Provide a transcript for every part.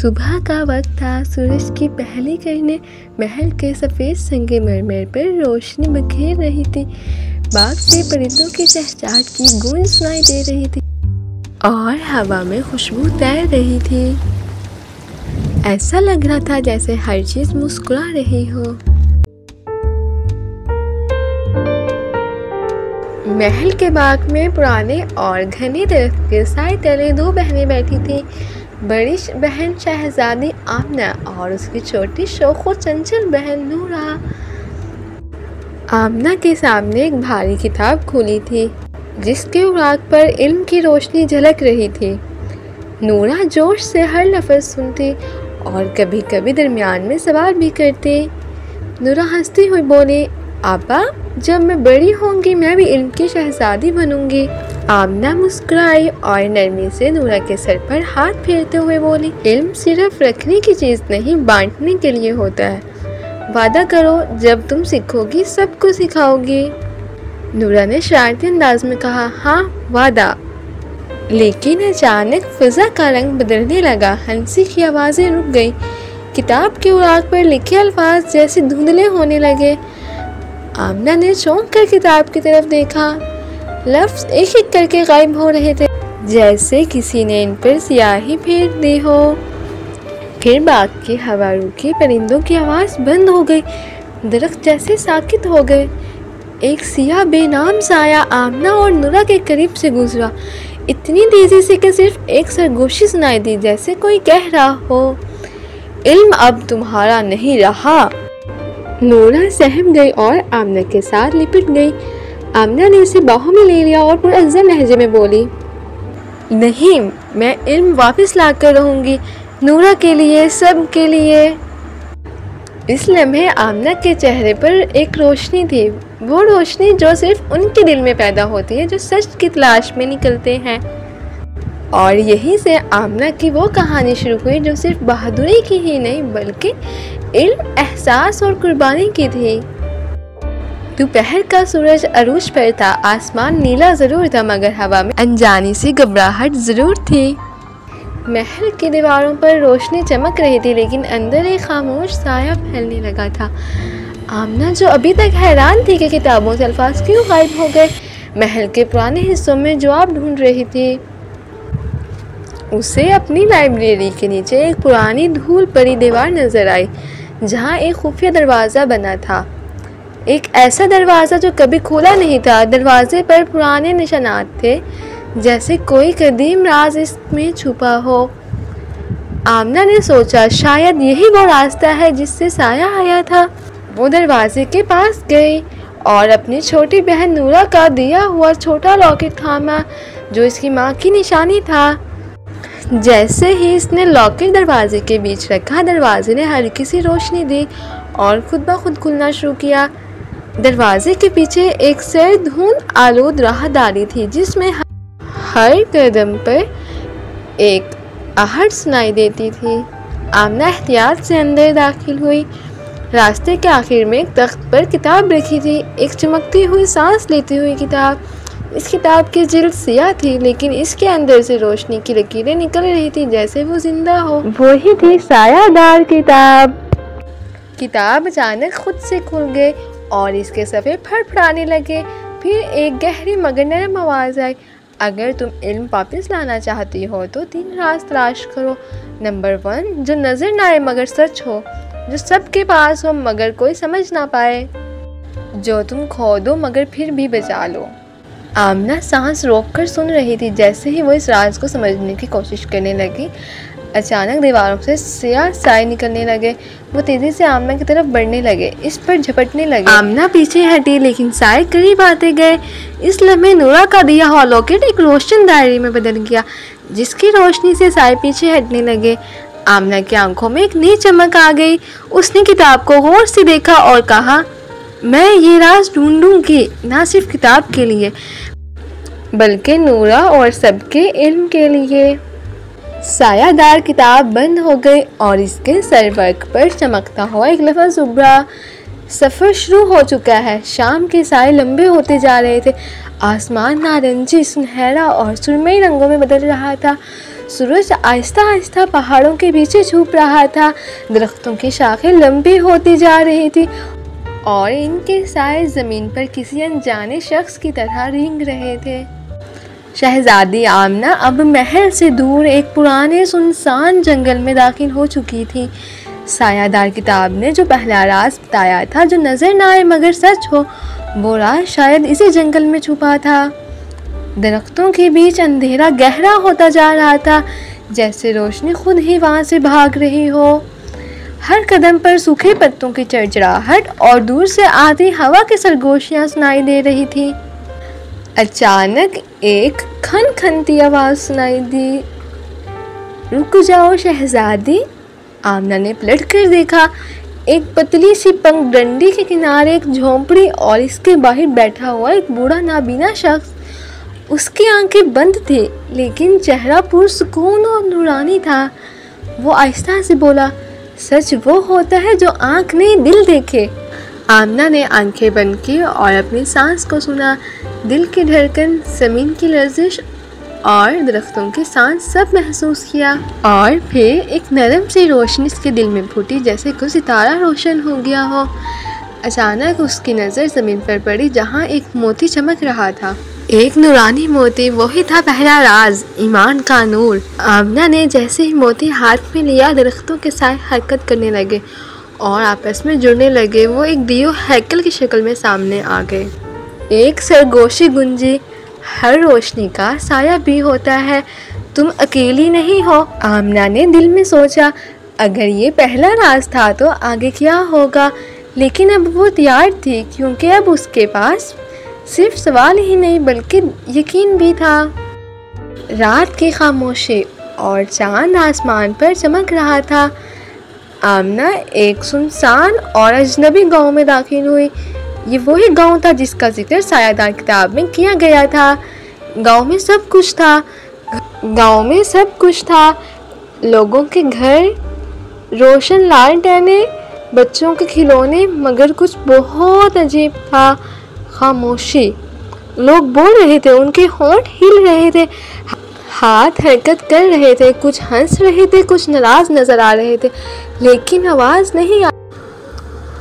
सुबह का वक्त था। सूरज की पहली किरणें महल के सफ़ेद संगमरमर पर रोशनी बिखेर रही थी। बाग से परिंदों की चहचहाट की गूंज सुनाई दे रही थी और हवा में खुशबू तैर रही थी। ऐसा लग रहा था जैसे हर चीज़ मुस्कुरा रही हो। महल के बाग में पुराने और घने दरख्त के साए तले दो बहनें बैठी थीं। बड़ी बहन शहजादी आमना और उसकी छोटी शोखो चंचल बहन नूरा। आमना के सामने एक भारी किताब खुली थी जिसके उराक पर इल्म की रोशनी झलक रही थी। नूरा जोश से हर लफ्ज़ सुनती और कभी कभी दरमियान में सवाल भी करती। नूरा हंसती हुई बोली, आपा, जब मैं बड़ी होंगी मैं भी इल्म की शहजादी बनूंगी। आमना मुस्कुराई और नरमी से नूरा के सर पर हाथ फेरते हुए बोली, इल्म सिर्फ रखने की चीज़ नहीं, बांटने के लिए होता है। वादा करो जब तुम सीखोगी सबको सिखाओगी। नूरा ने शरारती अंदाज में कहा, हाँ वादा। लेकिन अचानक फिजा का रंग बदलने लगा। हंसी की आवाज़ें रुक गई। किताब के उराक पर लिखे अल्फाज जैसे धुंधले होने लगे। आमना ने चौंक कर किताब की तरफ देखा। लफ्ज़ एक एक करके गायब हो रहे थे, जैसे किसी ने इन पर स्याही फेर दी हो। फिर बाग की हवा रुकी, परिंदों की आवाज़ बंद हो गई, दरख्त जैसे साकित हो गए। एक सियाह बेनाम साया आमना और नूरा के करीब से गुजरा, इतनी तेज़ी से कि सिर्फ एक सरगोशी सुनाई दी, जैसे कोई कह रहा हो, इल्म अब तुम्हारा नहीं रहा। नूरा सहम गई और आमना के साथ लिपट गई। आमना ने उसे बाहों में ले लिया और पुरअज़्ज़म लहजे में बोली, नहीं, मैं इल्म वापस ला कर रहूँगी, नूरा के लिए, सब के लिए। इस लम्हे आमना के चेहरे पर एक रोशनी थी, वो रोशनी जो सिर्फ उनके दिल में पैदा होती है जो सच की तलाश में निकलते हैं। और यहीं से आमना की वो कहानी शुरू हुई जो सिर्फ बहादुरी की ही नहीं बल्कि इल्म, एहसास और कुर्बानी की थी। दोपहर का सूरज अरूज पर था। आसमान नीला ज़रूर था मगर हवा में अनजानी सी घबराहट ज़रूर थी। महल की दीवारों पर रोशनी चमक रही थी लेकिन अंदर एक खामोश साया फैलने लगा था। आमना जो अभी तक हैरान थी कि किताबों से अल्फाज क्यों गायब हो गए, महल के पुराने हिस्सों में जवाब ढूंढ रही थी। उसे अपनी लाइब्रेरी के नीचे एक पुरानी धूल पड़ी दीवार नज़र आई जहाँ एक खुफिया दरवाज़ा बना था। एक ऐसा दरवाज़ा जो कभी खुला नहीं था। दरवाजे पर पुराने निशानात थे, जैसे कोई कदीम राज इसमें छुपा हो। आमना ने सोचा शायद यही वो रास्ता है जिससे साया आया था। वो दरवाजे के पास गई और अपनी छोटी बहन नूरा का दिया हुआ छोटा लॉकेट थामा जो इसकी माँ की निशानी था। जैसे ही इसने लॉकेट दरवाजे के बीच रखा, दरवाजे ने हल्की सी रोशनी दी और खुद ब खुद खुलना शुरू किया। दरवाजे के पीछे एक सर्द धुंध आलूद राहदारी थी जिसमें हर कदम पर एक आहट सुनाई देती थी। आमना एहतियात से अंदर दाखिल हुई। रास्ते के आखिर में एक तख्त पर किताब रखी थी, एक चमकती हुई सांस लेती हुई किताब। इस किताब की जिल्द सियाह थी लेकिन इसके अंदर से रोशनी की लकीरें निकल रही थी जैसे वो जिंदा हो। वही थी सायादार किताब। किताब अचानक खुद से खुल गई और इसके सफ़े फड़फड़ाने लगे। फिर एक गहरी मगर नरम आवाज़ आई, अगर तुम इल्म वापस लाना चाहती हो तो 3 राज तलाश करो। नंबर 1, जो नज़र ना आए मगर सच हो, जो सबके पास हो मगर कोई समझ ना पाए, जो तुम खो दो मगर फिर भी बचा लो। आमना सांस रोककर सुन रही थी। जैसे ही वो इस राज को समझने की कोशिश करने लगी, अचानक दीवारों से सियाह साए निकलने लगे। वो तेजी से आमना की तरफ बढ़ने लगे, इस पर झपटने लगे। आमना पीछे हटी लेकिन साए करीब आते गए। इस लम्हे नूरा का दिया हुआ लॉकेट एक रोशन दायरे में बदल गया जिसकी रोशनी से साए पीछे हटने लगे। आमना की आंखों में एक नई चमक आ गई। उसने किताब को गौर से देखा और कहा, मैं ये राज ढूंढूंगी, ना सिर्फ किताब के लिए बल्कि नूरा और सबके इल्म के लिए। सायादार किताब बंद हो गई और इसके सरवर्क पर चमकता हुआ एक लफ्ज़ उभरा, सफ़र शुरू हो चुका है। शाम के साए लंबे होते जा रहे थे। आसमान नारंगी, सुनहरा और सुरमई रंगों में बदल रहा था। सूरज आहिस्ता आहिस्ता पहाड़ों के पीछे छुप रहा था। दरख्तों की शाखें लंबी होती जा रही थी और इनके साए ज़मीन पर किसी अनजाने शख्स की तरह रेंग रहे थे। शहजादी आमना अब महल से दूर एक पुराने सुनसान जंगल में दाखिल हो चुकी थी। सायादार किताब ने जो पहला राज बताया था, जो नज़र न आए मगर सच हो, वो राज शायद इसी जंगल में छुपा था। दरख्तों के बीच अंधेरा गहरा होता जा रहा था, जैसे रोशनी खुद ही वहाँ से भाग रही हो। हर कदम पर सूखे पत्तों की चरचराहट और दूर से आती हवा की सरगोशियाँ सुनाई दे रही थी। अचानक एक खनखनती आवाज़ सुनाई दी। रुक जाओ शहजादी। आमना ने पलट कर देखा। एक पतली सी पगडंडी के किनारे एक झोंपड़ी और इसके बाहर बैठा हुआ एक बूढ़ा नाबीना शख्स। उसकी आंखें बंद थी लेकिन चेहरा पुरसुकून और नूरानी था। वो आहिस्ता से बोला, सच वो होता है जो आंख नहीं दिल देखे। आमना ने आंखें बंद की और अपनी सांस को सुना। दिल की धड़कन, ज़मीन की लर्जिश और दरख्तों की सांस सब महसूस किया। और फिर एक नरम सी रोशनी उसके दिल में फूटी, जैसे कोई सितारा रोशन हो गया हो। अचानक उसकी नज़र ज़मीन पर पड़ी जहाँ एक मोती चमक रहा था। एक नूरानी मोती, वही था पहला राज, ईमान का नूर। आमना ने जैसे ही मोती हाथ में लिया, दरख्तों के साए हरकत करने लगे और आपस में जुड़ने लगे। वो एक दियो हैकल की शक्ल में सामने आ गए। एक सरगोशी गुंजी, हर रोशनी का साया भी होता है, तुम अकेली नहीं हो। आमना ने दिल में सोचा, अगर ये पहला राज था तो आगे क्या होगा। लेकिन अब वो तैयार थी, क्योंकि अब उसके पास सिर्फ सवाल ही नहीं बल्कि यकीन भी था। रात की खामोशी और चांद आसमान पर चमक रहा था। आमना एक सुनसान और अजनबी गांव में दाखिल हुई। ये वही गांव था जिसका जिक्र सायादार किताब में किया गया था। गांव में सब कुछ था। लोगों के घर, रोशन लालटेनें, बच्चों के खिलौने, मगर कुछ बहुत अजीब था, खामोशी। लोग बोल रहे थे, उनके होंठ हिल रहे थे, हाथ हरकत कर रहे थे, कुछ हंस रहे थे, कुछ नाराज नजर आ रहे थे, लेकिन आवाज़ नहीं आ।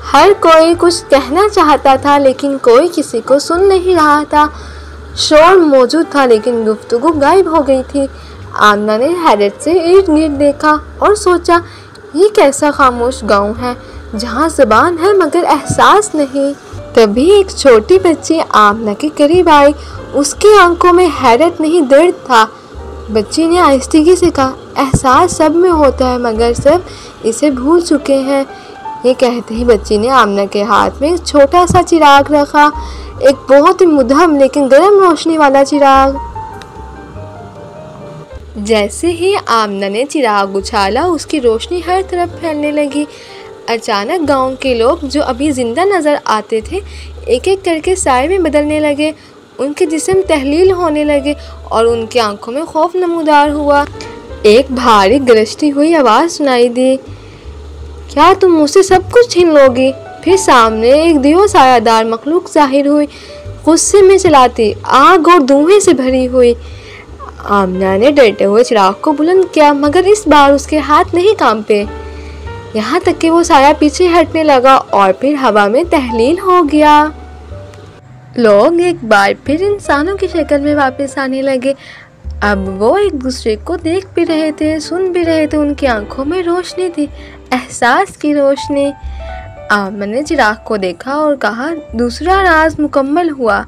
हर कोई कुछ कहना चाहता था लेकिन कोई किसी को सुन नहीं रहा था। शोर मौजूद था लेकिन गुफ्तगू गायब हो गई थी। आमना ने हैरत से इर्द गिर्द देखा और सोचा, ये कैसा खामोश गांव है जहां ज़बान है मगर एहसास नहीं। तभी एक छोटी बच्ची आमना के करीब आई। उसकी आंखों में हैरत नहीं, दर्द था। बच्ची ने आहिस्तगी से कहा, एहसास सब में होता है मगर सब इसे भूल चुके हैं। ये कहते ही बच्ची ने आमना के हाथ में एक छोटा सा चिराग रखा, एक बहुत ही मुद्दम लेकिन गर्म रोशनी वाला चिराग। जैसे ही आमना ने चिराग उछाला, उसकी रोशनी हर तरफ फैलने लगी। अचानक गांव के लोग जो अभी जिंदा नज़र आते थे, एक एक करके साए में बदलने लगे। उनके जिस्म तहलील होने लगे और उनकी आंखों में खौफ नमूदार हुआ। एक भारी गरजती हुई आवाज़ सुनाई दी, क्या तुम मुझसे सब कुछ छीन लोगी? फिर सामने एक दियो सायादार मखलूक जाहिर हुई, गुस्से में चिल्लाती, आग और धुएं से भरी हुई। आमना ने डरते हुए चिराग को बुलंद किया मगर इस बार उसके हाथ नहीं कांपे, यहाँ तक कि वो साया पीछे हटने लगा और फिर हवा में तहलील हो गया। लोग एक बार फिर इंसानों की शक्ल में वापस आने लगे। अब वो एक दूसरे को देख भी रहे थे, सुन भी रहे थे। उनकी आंखों में रोशनी थी, एहसास की रोशनी। आमना ने चिराग को देखा और कहा, दूसरा राज मुकम्मल हुआ।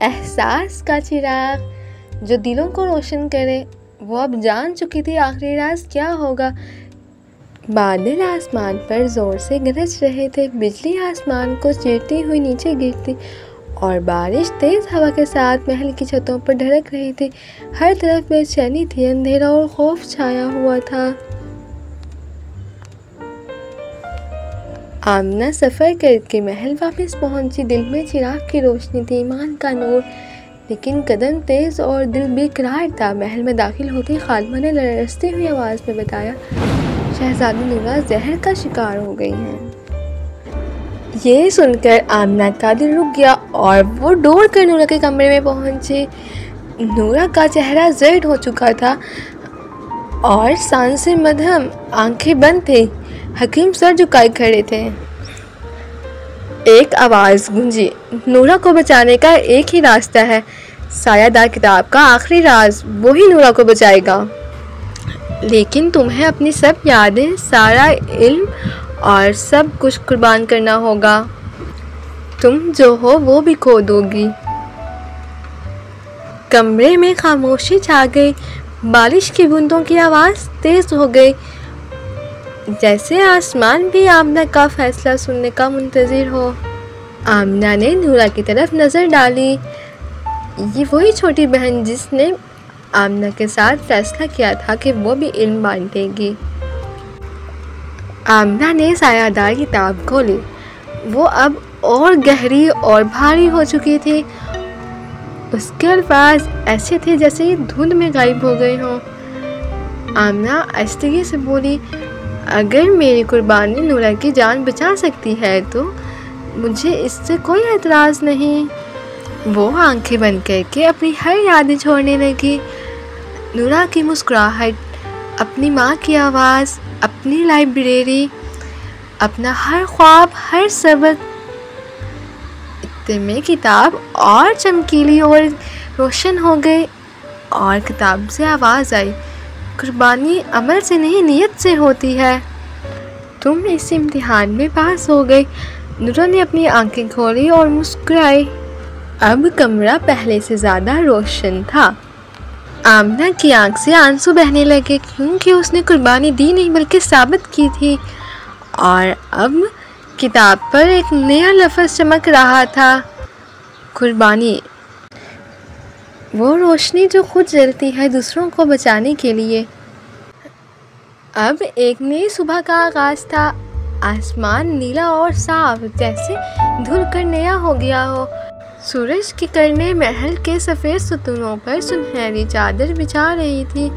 एहसास का चिराग जो दिलों को रोशन करे। वो अब जान चुकी थी आखिरी राज क्या होगा। बादल आसमान पर जोर से गरज रहे थे, बिजली आसमान को चीरती हुई नीचे गिरती और बारिश तेज हवा के साथ महल की छतों पर ढलक रही थी। हर तरफ बेचैनी थी, अंधेरा और खौफ छाया हुआ था। आमना सफ़र करके महल वापस पहुंची। दिल में चिराग की रोशनी थी, ईमान का नूर, लेकिन कदम तेज और दिल बेकरार था। महल में दाखिल होते खालमा ने लरजती हुई आवाज़ में बताया, शहजादी नूरा जहर का शिकार हो गई हैं। ये सुनकर आमना का दिल रुक गया और वो दौड़ कर नूरा के कमरे में पहुंची। नूरा का चेहरा जर्द हो चुका था और सांसें मध्यम, आंखें बंद थी। हकीम सर झुकाए खड़े थे। एक आवाज़ गूंजी, नूरा को बचाने का एक ही रास्ता है। सायादार किताब का आखिरी राज, वो ही नूरा को बचाएगा। लेकिन तुम्हें अपनी सब यादें, सारा इल्म और सब कुछ कुर्बान करना होगा। तुम जो हो वो भी खो दोगी। कमरे में खामोशी छा गई। बारिश की बूंदों की आवाज़ तेज़ हो गई, जैसे आसमान भी आमना का फैसला सुनने का मुंतज़िर हो। आमना ने नूरा की तरफ नज़र डाली। ये वही छोटी बहन जिसने आमना के साथ फैसला किया था कि वो भी इल्म बांटेगी। आमना ने सायादार किताब खोली। वो अब और गहरी और भारी हो चुकी थी। उसके अल्फाज ऐसे थे जैसे ये धुंध में गायब हो गए हों। आमना आहिस्तगी से बोली, अगर मेरी कुर्बानी नूरा की जान बचा सकती है तो मुझे इससे कोई एतराज़ नहीं। वो आंखें बंद करके अपनी हर यादें छोड़ने लगी। नूरा की मुस्कुराहट, अपनी माँ की आवाज़, अपनी लाइब्रेरी, अपना हर ख्वाब, हर सबक। इतने में किताब और चमकीली और रोशन हो गई और किताब से आवाज़ आई, कुर्बानी अमल से नहीं नीयत से होती है। तुम इस इम्तिहान में पास हो गई। नूरा ने अपनी आंखें खोली और मुस्कुराई। अब कमरा पहले से ज़्यादा रोशन था। आमना की आंख से आंसू बहने लगे क्योंकि उसने कुर्बानी दी नहीं बल्कि साबित की थी। और अब किताब पर एक नया लफ्ज़ चमक रहा था, कुर्बानी। वो रोशनी जो खुद जलती है दूसरों को बचाने के लिए। अब एक नई सुबह का आगाज़ था। आसमान नीला और साफ, जैसे धुल कर नया हो गया हो। सूरज की किरणें महल के सफ़ेद सुतूनों पर सुनहरी चादर बिछा रही थी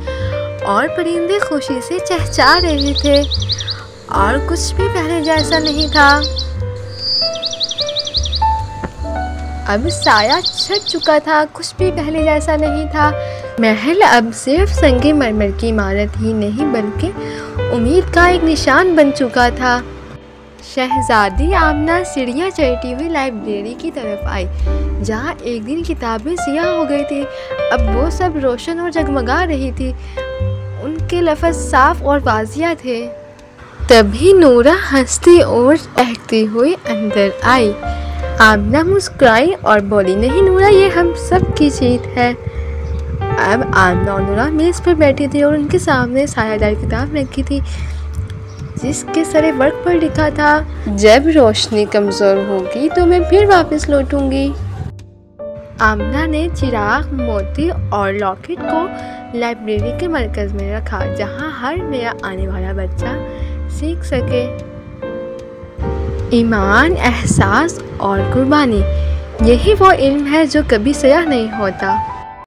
और परिंदे खुशी से चहचहा रहे थे। और कुछ भी पहले जैसा नहीं था। अब साया छट चुका था, कुछ भी पहले जैसा नहीं था। महल अब सिर्फ संगमरमर की इमारत ही नहीं बल्कि उम्मीद का एक निशान बन चुका था। शहजादी आमना सीढ़ियाँ चढ़ती हुई लाइब्रेरी की तरफ आई, जहाँ एक दिन किताबें सियाह हो गई थी। अब वो सब रोशन और जगमगा रही थी। उनके लफ्ज़ साफ और वाज़िया थे। तभी नूरा हंसती और चहकती हुई अंदर आई। आमना मुस्कुराई और बोली, नहीं नूरा, ये हम सब की जीत है। अब आमना और नूरा मेज़ पर बैठी थी और उनके सामने सायादार किताब रखी थी जिसके सरे वर्क पर लिखा था, जब रोशनी कमज़ोर होगी तो मैं फिर वापस लौटूंगी। आमना ने चिराग, मोती और लॉकेट को लाइब्रेरी के मरकज़ में रखा, जहां हर नया आने वाला बच्चा सीख सके। ईमान, एहसास और कुर्बानी, यही वो इल्म है जो कभी ज़ाया नहीं होता।